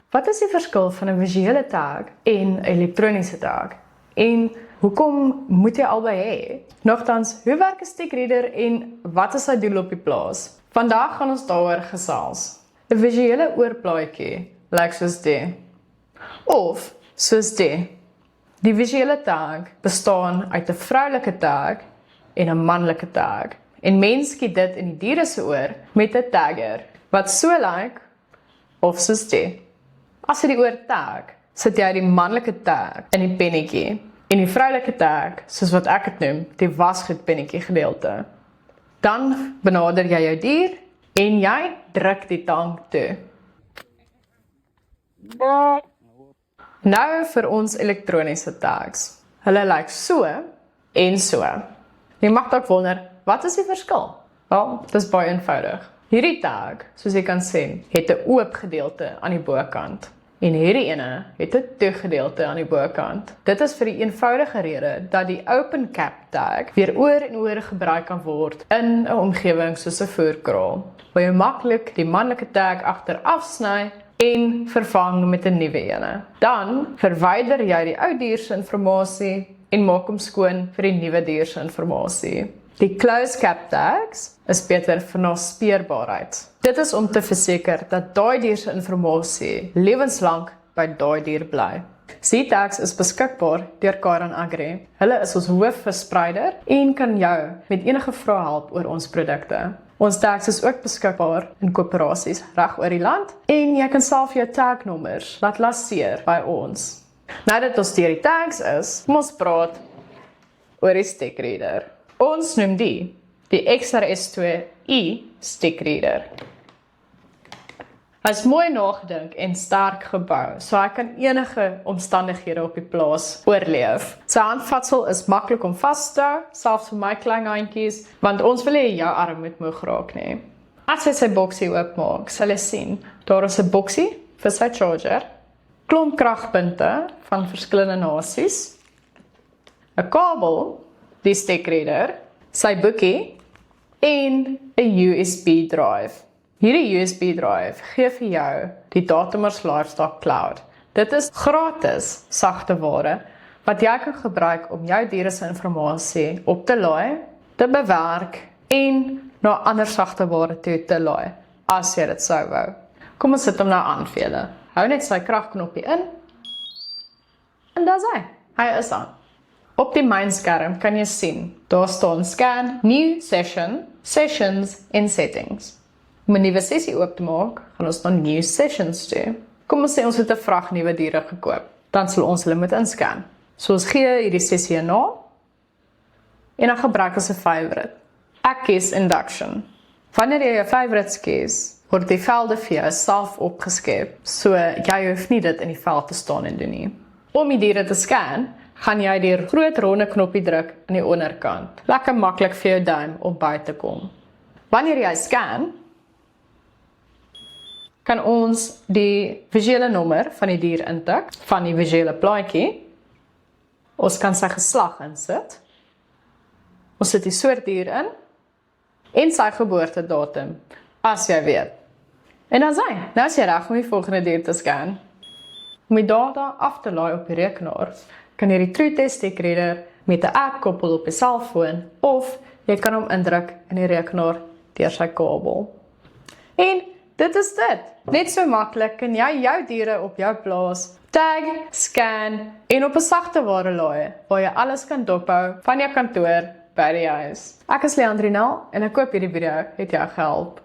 Wat is die verskil van 'n visuele tag en 'n elektroniese tag? En hoekom moet jy albei hê? Nogtans, hoe werk 'n stickreader en wat is sy doel op die plaas? Vandag gaan ons daaroor gesels. 'n Visuele oorplaatjie lyk soos dit. Of soos dit. Die visuele tag bestaan uit 'n vroulike tag en 'n manlike tag. En mens skiet dit in die diere se oor met 'n tagger wat so lyk of soos dit. As jy die oor tag, sit jy die manlike tag in die pennetjie en die vroulike tag, soos wat ek dit noem, die wasgoed pennetjie gedeelte. Dan benader jy jou dier en jy druk die tang toe. Nou vir ons elektroniese tags. Hulle lyk so en so. Jy mag dalk wonder, wat is die verskil? Wel, dit is baie eenvoudig. Hierdie tag, soos jy kan sien, het 'n oop gedeelte aan die bokant. En hierdie ene het 'n toe gedeelte aan die bokant. Dit is vir die eenvoudige rede dat die open cap tag weer oor en oor gebruik kan word in 'n omgewing soos 'n voerkraal, waar jy maklik die manlike tag agter afsny en vervang met 'n nuwe ene. Dan verwyder jy die ou dier se inligting en maak hom skoon vir die nuwe dier se inligting. Die closed cap tags is beter vir naspeurbaarheid. Dit is om te verseker dat daai dier se inligting lewenslank by daai dier bly. Z-tags is beskikbaar deur Karen Agri. Hulle is ons hoofverspreider en kan jou met enige vrae help oor ons produkte. Ons tags is ook beskikbaar in koöperasies reg oor die land en jy kan self jou tagnommers laat lanseer by ons. Nou dat ons deur die tags is, kom ons praat oor die stickreader. Ons noem die XRS2i stickreader. Hy is mooi nagedink en sterk gebou, so hy kan enige omstandighede op die plaas oorleef. Sy handvatsel is maklik om vas te hou, selfs vir my klein handjies, want ons wil hê jou arm moet moeg raak nie. As jy sy boksie oopmaak, sal jy sien, daar is 'n boksie vir sy charger, klomp kragpunte van verskillende nasies, 'n kabel, die stickreader, sy boekie en 'n USB drive. Hierdie USB drive gee vir jou die Datamers Livestock Cloud. Dit is gratis sagte ware wat jy kan gebruik om jou diere se inligting op te laai, te bewerk en na ander sagte ware toe te laai, as jy dit sou wou. Kom ons sit hom nou aan vir julle. Hou net sy kragknoppie in en daar's hy. Hy is aan. Op die mynskerm kan jy sien, daar staan scan, new session, sessions en settings. Om 'n nuwe sessie oop te maak, gaan ons na new sessions toe. Kom ons sê ons het 'n vrag nuwe diere gekoop, dan sal ons hulle moet inscan. So ons gee hierdie sessie 'n naam en dan gebruik ons 'n favorite. Ek kies induction. Wanneer jy jou favorites kies, word die velde vir jou self opgeskep, so jy hoef nie dit in die veld te staan en doen nie. Om die diere te scan, gaan jy die groot ronde knoppie druk aan die onderkant. Lekker maklik vir jou duim om by te kom. Wanneer jy scan, kan ons die visuele nommer van die dier intik, van die visuele plaatjie. Ons kan sy geslag insit. Ons sit die soort dier in en sy geboortedatum, as jy weet. En dan nou is jy reg om die volgende dier te scan. Om die data af te laai op die rekenaar, kan jy die TrueTest stickreader met 'n app koppel op die selfoon of jy kan hom indruk in die rekenaar deur sy kabel. En dit is dit. Net so maklik kan jy jou diere op jou plaas tag, scan en op 'n sagte ware laai waar jy alles kan dophou van jou kantoor by die huis. Ek is Leandrinel en ek hoop hierdie video het jou gehelp.